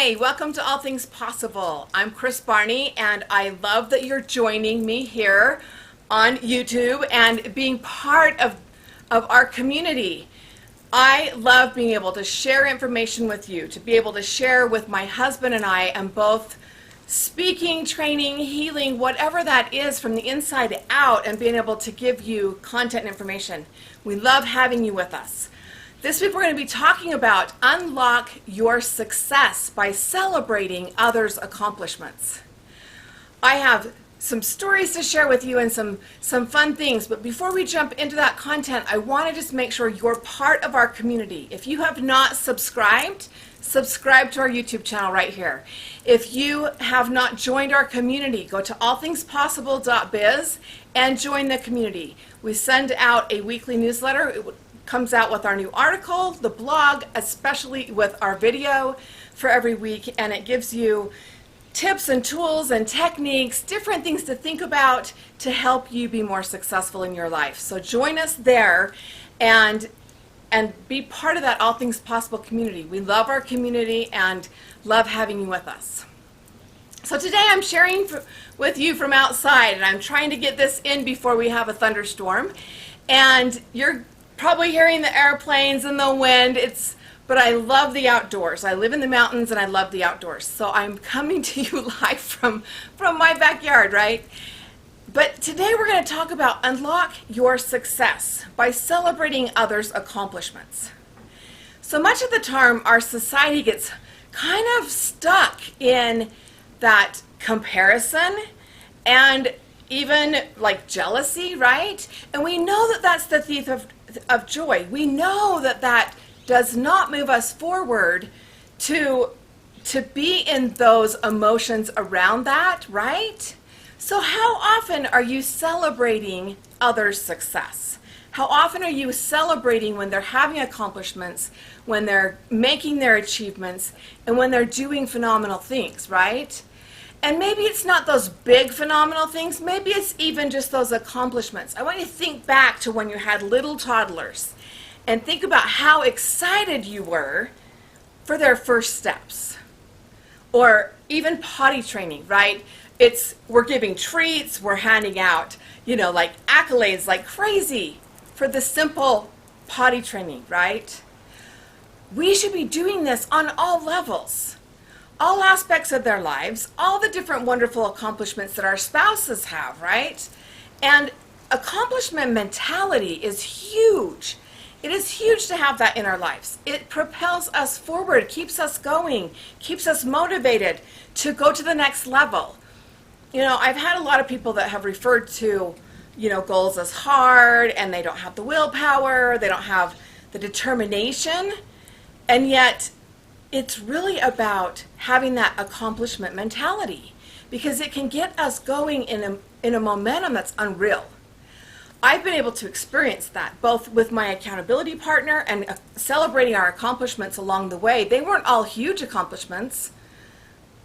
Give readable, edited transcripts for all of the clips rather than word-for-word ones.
Hi, welcome to All Things Possible. I'm Kris Barney, and I love that you're joining me here on YouTube and being part of our community. I love being able to share information with you, to be able to share with my husband and I, and both speaking, training, healing, whatever that is from the inside out, and being able to give you content and information. We love having you with us. This week we're going to be talking about unlock your success by celebrating others' accomplishments. I have some stories to share with you and some fun things, but before we jump into that content, I want to just make sure you're part of our community. If you have not subscribed, subscribe to our YouTube channel right here. If you have not joined our community, go to allthingspossible.biz and join the community. We send out a weekly newsletter. It comes out with our new article, the blog, especially with our video for every week, and it gives you tips and tools and techniques, different things to think about to help you be more successful in your life. So join us there and be part of that All Things Possible community. We love our community and love having you with us. So today I'm sharing with you from outside, and I'm trying to get this in before we have a thunderstorm. And you're probably hearing the airplanes and the wind. But I love the outdoors. I live in the mountains and I love the outdoors. So I'm coming to you live from my backyard, right? But today we're going to talk about unlock your success by celebrating others' accomplishments. So much of the time our society gets kind of stuck in that comparison and even like jealousy, right? And we know that that's the thief of joy. We know that that does not move us forward to be in those emotions around that, right? So how often are you celebrating others' success? How often are you celebrating when they're having accomplishments, when they're making their achievements, and when they're doing phenomenal things, right? And maybe it's not those big phenomenal things, maybe it's even just those accomplishments. I want you to think back to when you had little toddlers and think about how excited you were for their first steps. Or even potty training, right? We're giving treats, we're handing out, like accolades like crazy for the simple potty training, right? We should be doing this on all levels. All aspects of their lives, all the different wonderful accomplishments that our spouses have, right? And accomplishment mentality is huge. It is huge to have that in our lives. It propels us forward, keeps us going, keeps us motivated to go to the next level. I've had a lot of people that have referred to, goals as hard, and they don't have the willpower, they don't have the determination, and yet it's really about having that accomplishment mentality because it can get us going in a momentum that's unreal. I've been able to experience that both with my accountability partner and celebrating our accomplishments along the way. They weren't all huge accomplishments.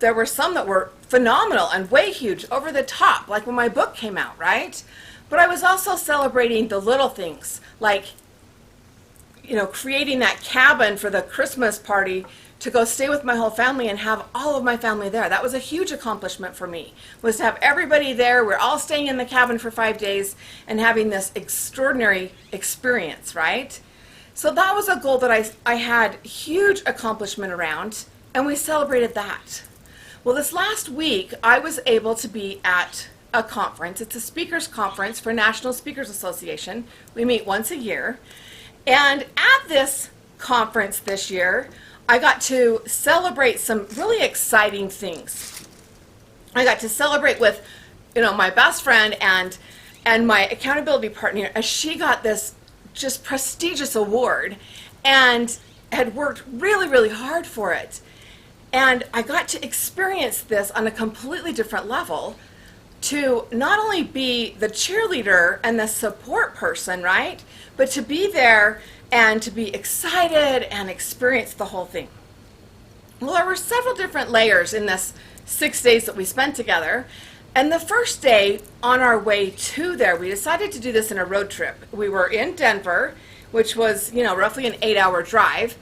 There were some that were phenomenal and way huge, over the top, like when my book came out, right? But I was also celebrating the little things, like creating that cabin for the Christmas party to go stay with my whole family and have all of my family there. That was a huge accomplishment for me, was to have everybody there. We're all staying in the cabin for 5 days and having this extraordinary experience, right? So that was a goal that I had huge accomplishment around, and we celebrated that. Well, this last week, I was able to be at a conference. It's a speakers conference for National Speakers Association. We meet once a year. And at this conference this year, I got to celebrate some really exciting things. I got to celebrate with, my best friend and my accountability partner as she got this just prestigious award and had worked really, really hard for it. And I got to experience this on a completely different level, to not only be the cheerleader and the support person, right? But to be there and to be excited and experience the whole thing. Well, there were several different layers in this 6 days that we spent together. And the first day on our way to there, we decided to do this in a road trip. We were in Denver, which was, roughly an 8-hour drive.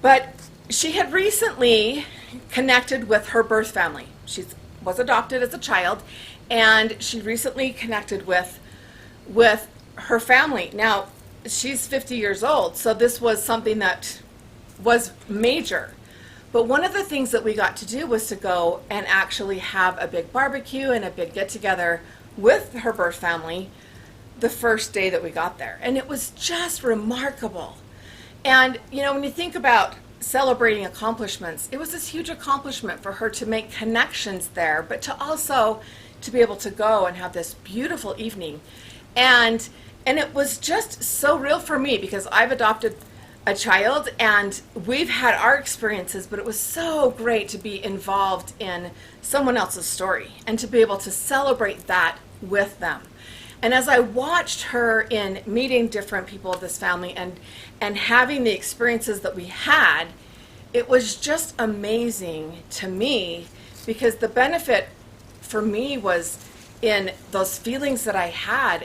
But she had recently connected with her birth family. She was adopted as a child, and she recently connected with her family. Now, she's 50 years old, so this was something that was major. But one of the things that we got to do was to go and actually have a big barbecue and a big get-together with her birth family the first day that we got there. And it was just remarkable. And, you know, when you think about celebrating accomplishments, it was this huge accomplishment for her to make connections there, but to also to be able to go and have this beautiful evening. And it was just so real for me because I've adopted a child and we've had our experiences, but it was so great to be involved in someone else's story and to be able to celebrate that with them. And as I watched her in meeting different people of this family and having the experiences that we had, it was just amazing to me because the benefit for me was in those feelings that I had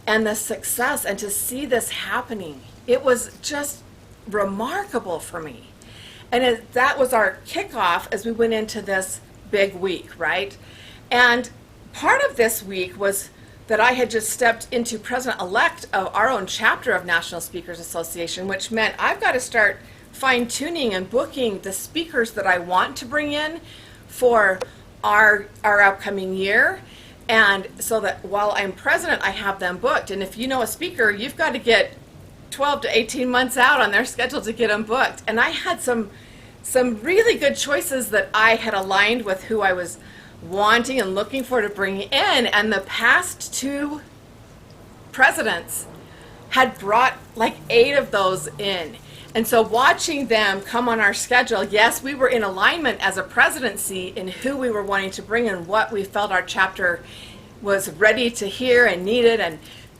and the success and to see this happening. It was just remarkable for me. And that was our kickoff as we went into this big week, right? And part of this week was that I had just stepped into president-elect of our own chapter of National Speakers Association, which meant I've got to start fine-tuning and booking the speakers that I want to bring in for our upcoming year. And so that while I'm president, I have them booked. And if you know a speaker, you've got to get 12 to 18 months out on their schedule to get them booked. And I had some really good choices that I had aligned with who I was wanting and looking for to bring in, and the past two presidents had brought like 8 of those in. And so watching them come on our schedule, yes, we were in alignment as a presidency in who we were wanting to bring and what we felt our chapter was ready to hear and needed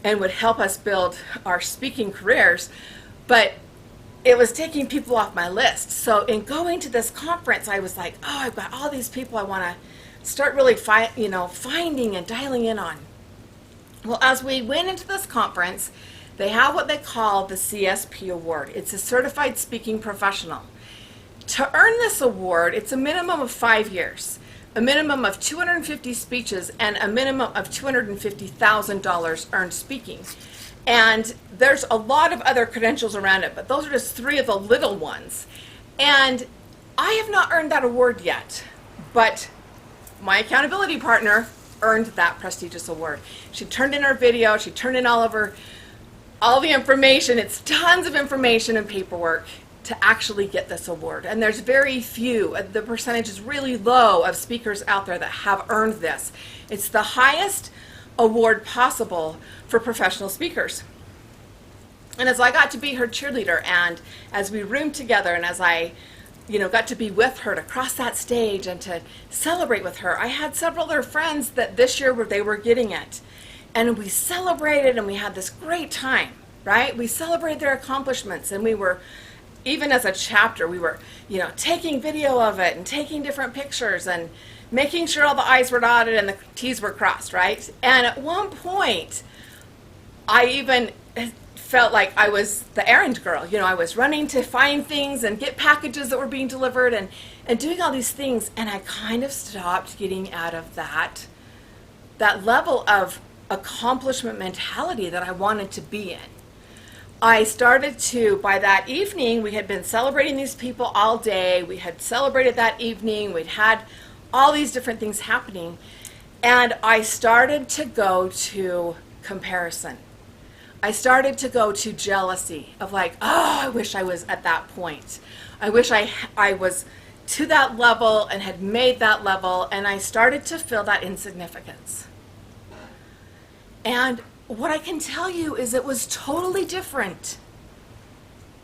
and would help us build our speaking careers. But it was taking people off my list. So in going to this conference, I was like, oh, I've got all these people I want to start really finding and dialing in on. Well, as we went into this conference, they have what they call the CSP award. It's a certified speaking professional. To earn this award, it's a minimum of 5 years, a minimum of 250 speeches, and a minimum of $250,000 earned speaking. And there's a lot of other credentials around it, but those are just 3 of the little ones. And I have not earned that award yet, but my accountability partner earned that prestigious award. She turned in her video, she turned in all the information. It's tons of information and paperwork to actually get this award. And there's very few, the percentage is really low of speakers out there that have earned this. It's the highest award possible for professional speakers. And as I got to be her cheerleader and as we roomed together and as I got to be with her to cross that stage and to celebrate with her. I had several other friends that this year they were getting it. And we celebrated and we had this great time, right? We celebrated their accomplishments and we were, even as a chapter, we were, taking video of it and taking different pictures and making sure all the I's were dotted and the T's were crossed, right? And at one point, I even felt like I was the errand girl. I was running to find things and get packages that were being delivered and doing all these things. And I kind of stopped getting out of that level of accomplishment mentality that I wanted to be in. I started to, by that evening, we had been celebrating these people all day. We had celebrated that evening. We'd had all these different things happening. And I started to go to comparison. I started to go to jealousy of like, oh, I wish I was at that point. I wish I was to that level and had made that level, and I started to feel that insignificance. And what I can tell you is it was totally different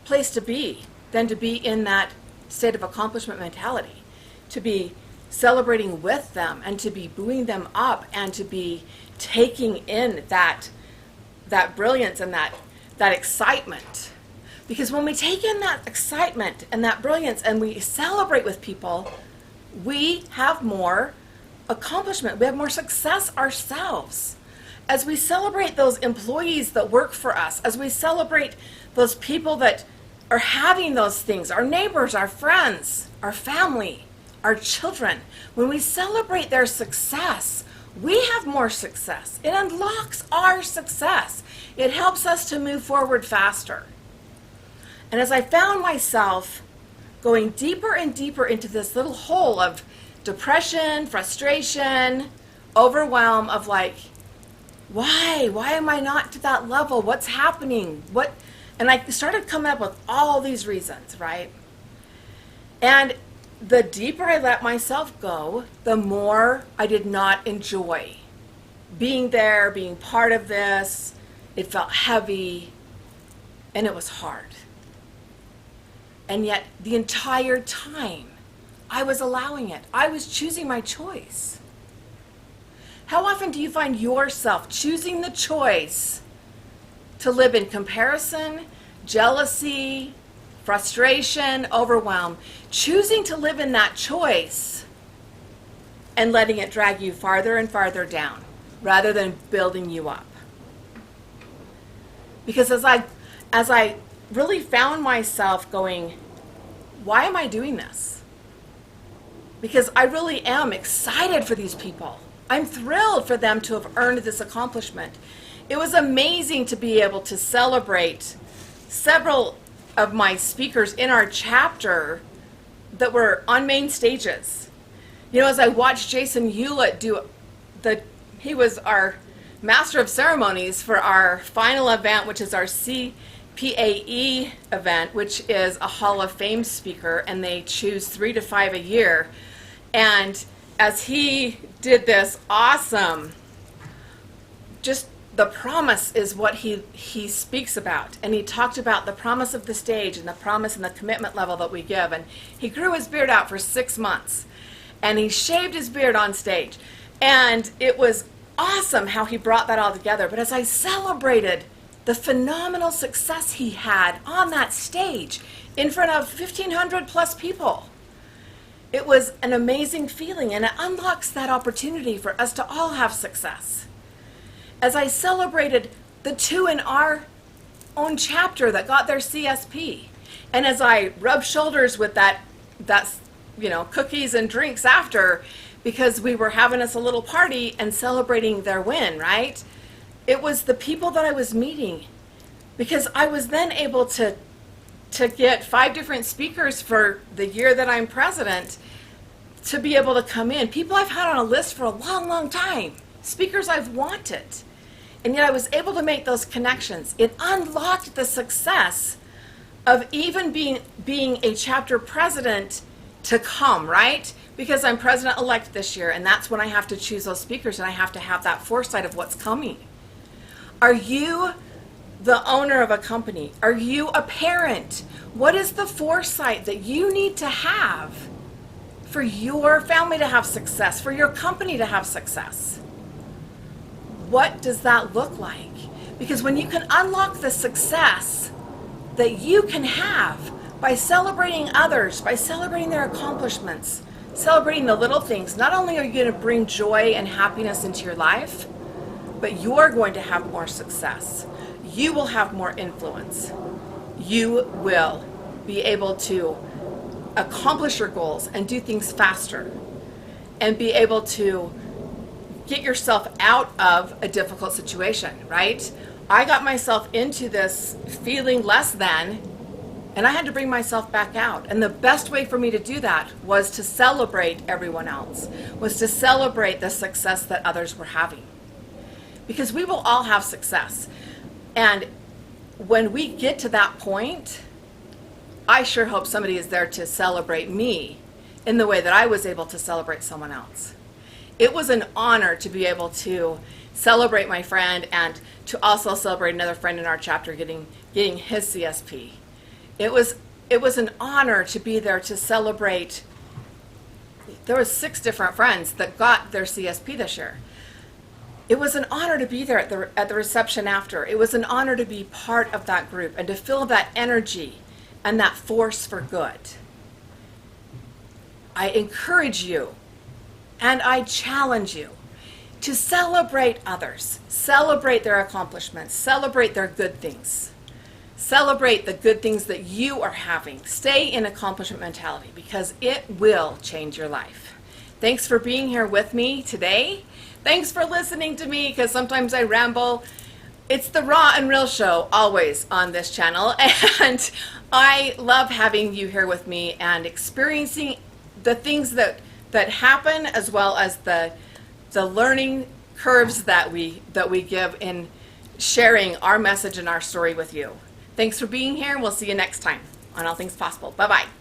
place to be than to be in that state of accomplishment mentality, to be celebrating with them and to be buoying them up and to be taking in that brilliance and that excitement. Because when we take in that excitement and that brilliance and we celebrate with people, we have more accomplishment. We have more success ourselves. As we celebrate those employees that work for us, as we celebrate those people that are having those things, our neighbors, our friends, our family, our children, when we celebrate their success, we have more success. It unlocks our success. It helps us to move forward faster. And as I found myself going deeper and deeper into this little hole of depression, frustration, overwhelm of like, why am I not to that level? What's happening? And I started coming up with all these reasons, right? And the deeper I let myself go, the more I did not enjoy being there, being part of this. It felt heavy and it was hard. And yet the entire time I was allowing it. I was choosing my choice. How often do you find yourself choosing the choice to live in comparison, jealousy, frustration, overwhelm, choosing to live in that choice and letting it drag you farther and farther down rather than building you up? Because as I really found myself going, why am I doing this? Because I really am excited for these people. I'm thrilled for them to have earned this accomplishment. It was amazing to be able to celebrate several of my speakers in our chapter that were on main stages. You know, as I watched Jason Hewlett he was our master of ceremonies for our final event, which is our CPAE event, which is a Hall of Fame speaker, and they choose 3 to 5 a year. And as he did this awesome, just the promise is what he speaks about. And he talked about the promise of the stage and the promise and the commitment level that we give. And he grew his beard out for 6 months. And he shaved his beard on stage. And it was awesome how he brought that all together. But as I celebrated the phenomenal success he had on that stage in front of 1,500 plus people, it was an amazing feeling, and it unlocks that opportunity for us to all have success. As I celebrated the 2 in our own chapter that got their CSP, and as I rubbed shoulders with that cookies and drinks after, because we were having us a little party and celebrating their win, right? It was the people that I was meeting, because I was then able to get 5 different speakers for the year that I'm president to be able to come in. People I've had on a list for a long, long time. Speakers I've wanted. And yet I was able to make those connections. It unlocked the success of even being a chapter president to come, right? Because I'm president-elect this year, and that's when I have to choose those speakers, and I have to have that foresight of what's coming. Are you the owner of a company? Are you a parent? What is the foresight that you need to have for your family to have success, for your company to have success? What does that look like? Because when you can unlock the success that you can have by celebrating others, by celebrating their accomplishments, celebrating the little things, not only are you going to bring joy and happiness into your life, but you're going to have more success. You will have more influence. You will be able to accomplish your goals and do things faster and be able to get yourself out of a difficult situation, right? I got myself into this feeling less than, and I had to bring myself back out. And the best way for me to do that was to celebrate everyone else, was to celebrate the success that others were having. Because we will all have success. And when we get to that point, I sure hope somebody is there to celebrate me in the way that I was able to celebrate someone else. It was an honor to be able to celebrate my friend and to also celebrate another friend in our chapter getting his CSP. It was an honor to be there to celebrate. There was 6 different friends that got their CSP this year. It was an honor to be there at the reception after. It was an honor to be part of that group and to feel that energy and that force for good. I encourage you and I challenge you to celebrate others, celebrate their accomplishments, celebrate their good things. Celebrate the good things that you are having. Stay in accomplishment mentality because it will change your life. Thanks for being here with me today. Thanks for listening to me because sometimes I ramble. It's the raw and real show always on this channel, and I love having you here with me and experiencing the things that happen, as well as the learning curves that we give in sharing our message and our story with you. Thanks for being here. We'll see you next time on All Things Possible. Bye-bye.